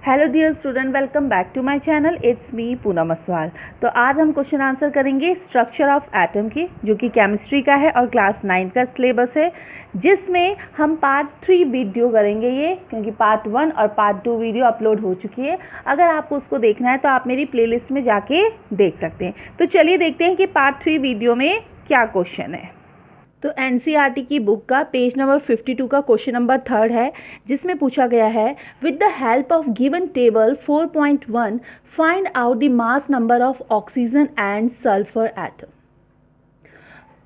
Hello dear student, welcome back to my channel. It's me Poonam Aswal. तो आज हम question answer करेंगे स्ट्रक्चर ऑफ एटम की, जो कि केमिस्ट्री का है और क्लास 9 का सिलेबस है, जिसमें हम पार्ट 3 वीडियो करेंगे ये, क्योंकि पार्ट 1 और पार्ट 2 वीडियो अपलोड हो चुकी है। अगर आपको उसको देखना है तो आप मेरी प्लेलिस्ट में जाके देख सकते हैं। तो चलिए देखते हैं कि पार्ट 3 वीडियो में क्या क्वेश्चन है। तो एनसीईआरटी की बुक का पेज नंबर 52 का क्वेश्चन नंबर 3 है, जिसमें पूछा गया है with the help of given table 4.1 find out the mass number of oxygen and sulphur atom.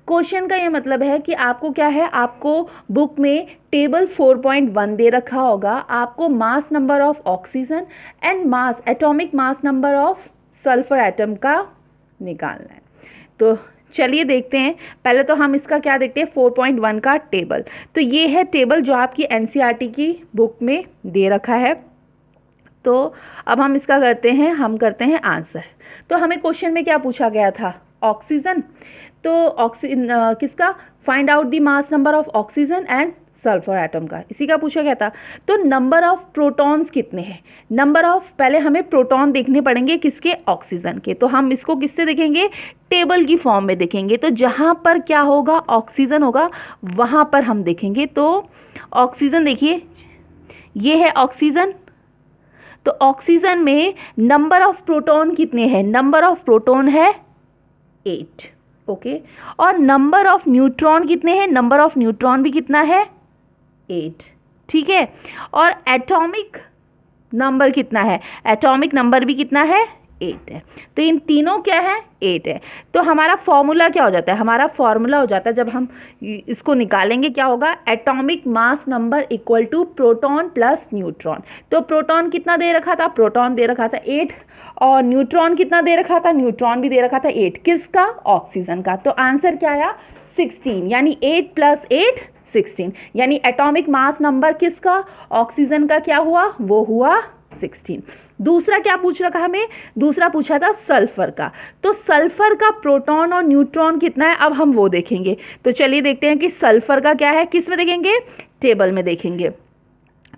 Question का ये मतलब है कि आपको क्या है, आपको बुक में टेबल 4.1 दे रखा होगा, आपको mass number of oxygen and mass atomic mass number of sulphur atom का निकालना है। तो चलिए देखते हैं। पहले तो हम इसका क्या देखते हैं, 4.1 का टेबल। तो ये है टेबल जो आपकी एनसीईआरटी की बुक में दे रखा है। तो अब हम इसका करते हैं आंसर। तो हमें क्वेश्चन में क्या पूछा गया था, ऑक्सीजन। तो किसका, find out the mass number of oxygen and sulphur atom का, इसी का पूछा गया था। तो नंबर ऑफ प्रोटॉन्स कितने हैं, नंबर ऑफ, पहले हमें प्रोटॉन देखने पड़ेंगे किसके, ऑक्सीजन के। तो हम इसको किससे देखेंगे, टेबल की फॉर्म में देखेंगे। तो जहां पर क्या होगा, ऑक्सीजन होगा, वहां पर हम देखेंगे। तो ऑक्सीजन देखिए, ये है ऑक्सीजन। तो ऑक्सीजन में नंबर ऑफ प्रोटॉन कितने हैं, नंबर ऑफ प्रोटॉन है 8, ओके। और नंबर ऑफ न्यूट्रॉन कितने हैं, नंबर ऑफ न्यूट्रॉन भी कितना है, 8, ठीक है। और एटॉमिक नंबर कितना है, एटॉमिक नंबर भी कितना है, 8 है। तो इन तीनों क्या है, 8 है। तो हमारा फॉर्मूला क्या हो जाता है, हमारा फॉर्मूला हो जाता है, जब हम इसको निकालेंगे क्या होगा, atomic mass number equal to proton plus neutron. तो प्रोटॉन कितना दे रखा था, प्रोटॉन दे रखा था 8, और न्यूट्रॉन कितना दे रखा था, न्यूट्रॉन भी दे रखा था 8, किसका, ऑक्सीजन का। तो आंसर क्या आया, 16, यानी 8 + 8 16, यानी एटॉमिक मास नंबर किसका, ऑक्सीजन का क्या हुआ, वो हुआ 16। दूसरा क्या पूछ रखा हमें, दूसरा पूछा था सल्फर का। तो सल्फर का प्रोटॉन और न्यूट्रॉन कितना है, अब हम वो देखेंगे। तो चलिए देखते हैं कि सल्फर का क्या है, किस में देखेंगे, टेबल में देखेंगे।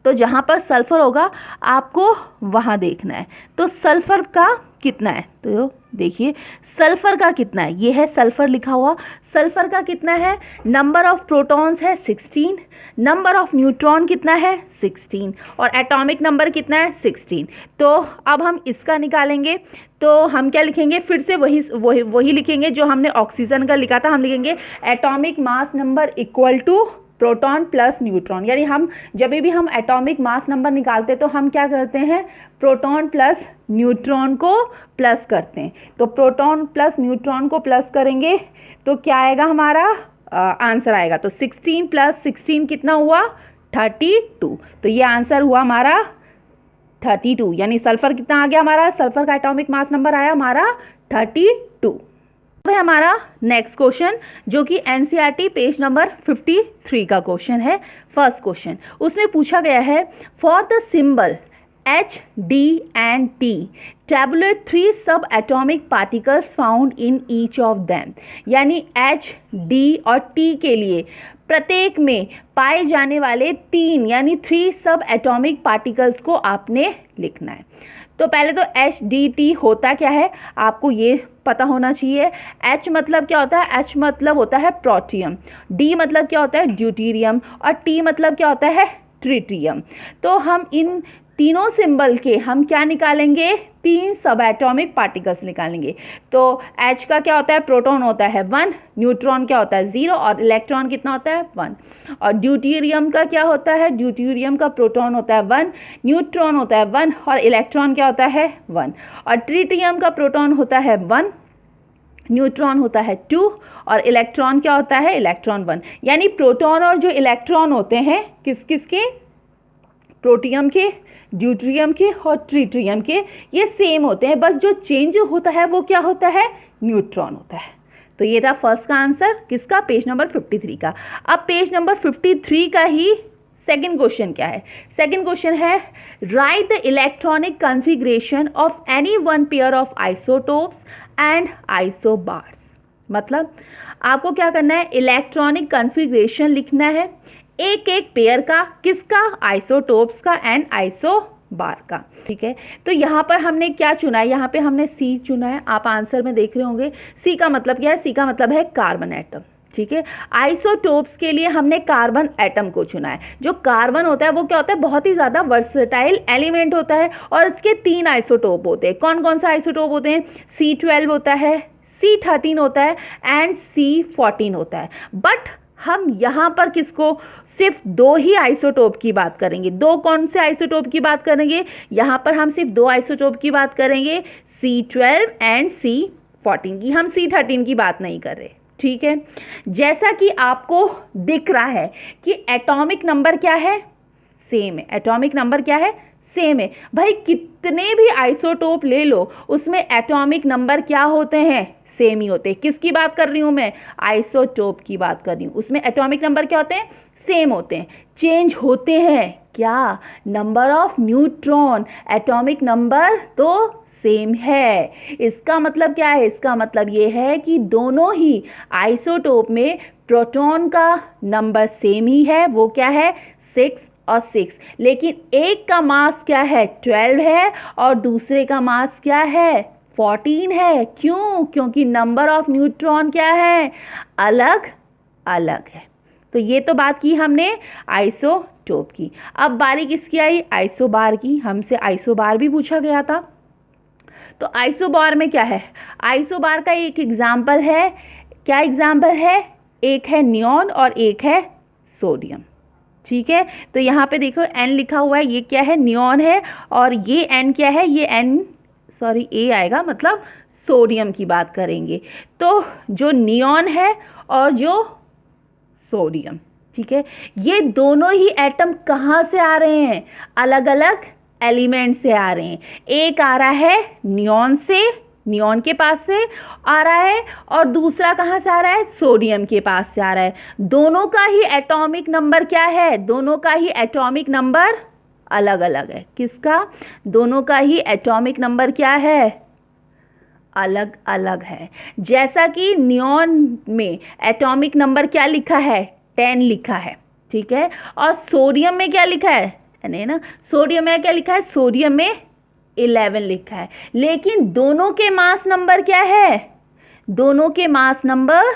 तो जहां पर सल्फर होगा आपको वहां देखना है। तो सल्फर का कितना है, तो देखिए सल्फर का कितना है, ये है सल्फर लिखा हुआ। सल्फर का कितना है, नंबर ऑफ प्रोटॉन्स है 16, नंबर ऑफ न्यूट्रॉन कितना है 16, और एटॉमिक नंबर कितना है 16। तो अब हम इसका निकालेंगे। तो हम क्या लिखेंगे, फिर से वही लिखेंगे जो हमने ऑक्सीजन का लिखा था। हम लिखेंगे atomic mass number equal to proton plus neutron. यानी हम जब भी हम एटॉमिक मास नंबर निकालते हैं तो हम क्या करते हैं, प्रोटॉन प्लस न्यूट्रॉन को प्लस करते हैं। तो प्रोटॉन प्लस न्यूट्रॉन को प्लस करेंगे तो क्या आएगा, हमारा आंसर आएगा। तो 16 + 16 कितना हुआ, 32। तो ये आंसर हुआ हमारा 32, यानी सल्फर कितना आ गया हमारा, सल्फर का एटॉमिक मास नंबर आया हमारा 32। अब है हमारा नेक्स्ट क्वेश्चन, जो कि एनसीईआरटी पेज नंबर 53 का क्वेश्चन है। फर्स्ट क्वेश्चन, उसमें पूछा गया है for the symbol H, D and T tabulate 3 सब atomic particles found in each of them. यानी H, D और T के लिए प्रत्येक में पाए जाने वाले 3 यानी 3 सब एटॉमिक पार्टिकल्स को आपने लिखना है। तो पहले तो HDT होता क्या है, आपको ये पता होना चाहिए। H मतलब क्या होता है, H मतलब होता है प्रोटियम, D मतलब क्या होता है, ड्यूटीरियम, और T मतलब क्या होता है, ट्रिटियम। तो हम इन तीनों सिंबल के हम क्या निकालेंगे, 3 सब एटॉमिक पार्टिकल्स निकालेंगे। तो H का क्या होता है, प्रोटॉन होता है 1, न्यूट्रॉन क्या होता है 0, और इलेक्ट्रॉन कितना होता है 1। और ड्यूटीरियम का क्या होता है, ड्यूटीरियम का प्रोटॉन होता है 1, न्यूट्रॉन होता है 1, और इलेक्ट्रॉन क्या होता है 1। और ट्रिटियम का प्रोटॉन होता है 1, न्यूट्रॉन होता है 2, और इलेक्ट्रॉन क्या होता है, इलेक्ट्रॉन 1। यानी प्रोटॉन और जो इलेक्ट्रॉन होते हैं किस किस के, प्रोटियम के, ड्यूटीरियम के और ट्रिटियम के, ये सेम होते हैं, बस जो चेंज होता है वो क्या होता है, न्यूट्रॉन होता है। तो ये था फर्स्ट का आंसर, किसका, पेज नंबर 53 का। अब पेज नंबर 53 का ही सेकंड क्वेश्चन क्या है, सेकंड क्वेश्चन है right the electronic configuration of any one pair of isotopes and isobars. मतलब आपको क्या करना है, इलेक्ट्रॉनिक कॉन्फ़िगरेशन लिखना है एक एक पेयर का, किसका, आइसोटोप्स का एंड आइसोबार्स बार का। ठीक है, तो यहाँ पर हमने क्या चुना है, यहाँ पे हमने सी चुना है। आप आंसर में देख रहे होंगे सी का मतलब क्या है, सी का मतलब है कार्बन एटम। ठीक है, आइसोटोप्स के लिए हमने कार्बन एटम को चुना है। जो कार्बन होता है वो क्या होता है, बहुत ही ज़्यादा वर्सेटाइल एलिमेंट होता है और इसके 3 आइसोटोप होते हैं। कौन कौन सा आइसोटोप होते हैं, C12 होता है, C13 होता है एंड C14 होता है। बट हम यहाँ पर किसको, सिर्फ 2 ही आइसोटोप की बात करेंगे। 2 कौन से आइसोटोप की बात करेंगे, यहाँ पर हम सिर्फ 2 आइसोटोप की बात करेंगे, C12 एंड C14 की, हम C13 की बात नहीं कर रहे। ठीक है, जैसा कि आपको दिख रहा है कि एटॉमिक नंबर क्या है, सेम है। एटॉमिक नंबर क्या है, सेम है। भाई कितने भी आइसोटोप ले लो उसमें एटॉमिक नंबर क्या होते हैं, सेम ही होते हैं। किसकी बात कर रही हूं मैं, आइसोटोप की बात कर रही हूं। उसमें एटॉमिक नंबर क्या होते हैं, सेम होते हैं। चेंज होते हैं क्या, number of neutron, atomic number तो सेम है। इसका मतलब क्या है, इसका मतलब ये है कि दोनों ही आइसोटोप में प्रोटॉन का नंबर सेम ही है, वो क्या है 6 और 6, लेकिन एक का मास क्या है 12 है और दूसरे का मास क्या है 14 है। क्यों, क्योंकि नंबर ऑफ न्यूट्रॉन क्या है, अलग अलग है। तो ये तो बात की हमने आइसोटोप की। अब बारी किसकी आई, आइसोबार की। हमसे आइसोबार भी पूछा गया था। तो आइसोबार में क्या है, आइसोबार का एक एग्जाम्पल है, क्या एग्जाम्पल है, एक है नियॉन और एक है सोडियम। ठीक है, तो यहाँ पे देखो N लिखा हुआ है, ये क्या है, नियॉन है, और ये N क्या है, ये A आएगा, मतलब सोडियम की बात करेंगे। तो जो नियॉन है और जो सोडियम, ठीक है, ये दोनों ही एटम कहाँ से आ रहे हैं, अलग अलग एलिमेंट से आ रहे हैं। एक आ रहा है नियॉन से, नियॉन के पास से आ रहा है, और दूसरा कहाँ से आ रहा है, सोडियम के पास से आ रहा है। दोनों का ही एटॉमिक नंबर क्या है, दोनों का ही एटॉमिक नंबर अलग अलग है। किसका, दोनों का ही एटॉमिक नंबर क्या है, अलग अलग है। जैसा कि नियॉन में एटॉमिक नंबर क्या लिखा है, 10 लिखा है। ठीक है, और सोडियम में क्या लिखा है, नहीं ना, सोडियम में क्या लिखा है, सोडियम में 11 लिखा है। लेकिन दोनों के मास नंबर क्या है, दोनों के मास नंबर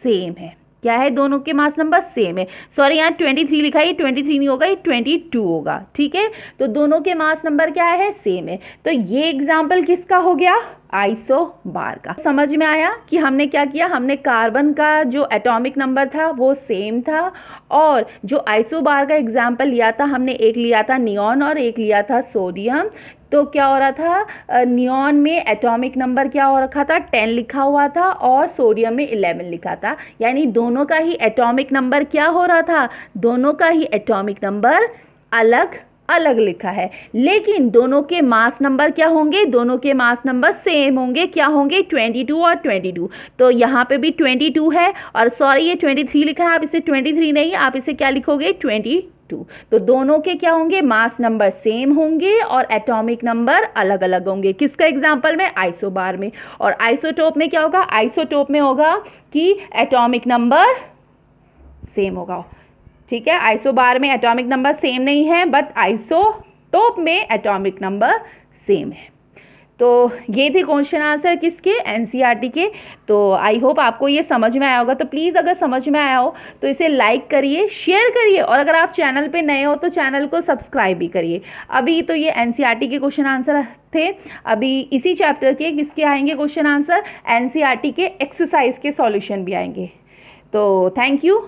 सेम है। क्या है, दोनों के मास नंबर सेम है। सॉरी, यहाँ 23 लिखा है, ये 23 नहीं होगा, ये 22 होगा। ठीक है, तो दोनों के मास नंबर क्या है, सेम है। तो ये एग्जाम्पल किसका हो गया, आइसोबार का। समझ में आया कि हमने क्या किया, हमने कार्बन का जो एटॉमिक नंबर था वो सेम था, और जो आइसोबार का एग्जाम्पल लिया था हमने, एक लिया था नियॉन और एक लिया था सोडियम। तो क्या हो रहा था, नियॉन में एटॉमिक नंबर क्या हो रखा था, 10 लिखा हुआ था, और सोडियम में 11 लिखा था। यानी दोनों का ही एटॉमिक नंबर क्या हो रहा था, दोनों का ही एटॉमिक नंबर अलग अलग लिखा है, लेकिन दोनों के मास नंबर क्या होंगे, दोनों के मास नंबर सेम होंगे। क्या होंगे, 22 और 22। तो यहाँ पे भी 22 है, और सॉरी ये 23 लिखा है, आप इसे 23 नहीं, आप इसे क्या लिखोगे 22। तो दोनों के क्या होंगे, मास नंबर सेम होंगे और एटॉमिक नंबर अलग अलग होंगे। किसका एग्जाम्पल में, आइसोबार में। और आइसोटोप में क्या होगा, आइसोटोप में होगा कि एटॉमिक नंबर सेम होगा। ठीक है, आइसोबार में एटॉमिक नंबर सेम नहीं है, बट आइसोटोप में एटॉमिक नंबर सेम है। तो ये थे क्वेश्चन आंसर किसके, एनसीईआरटी के। तो आई होप आपको ये समझ में आया होगा। तो प्लीज़ अगर समझ में आया हो तो इसे लाइक करिए, शेयर करिए, और अगर आप चैनल पे नए हो तो चैनल को सब्सक्राइब भी करिए। अभी तो ये एनसीईआरटी के क्वेश्चन आंसर थे, अभी इसी चैप्टर के किसके आएंगे क्वेश्चन आंसर, एनसीईआरटी के एक्सरसाइज के सॉल्यूशन भी आएंगे। तो थैंक यू।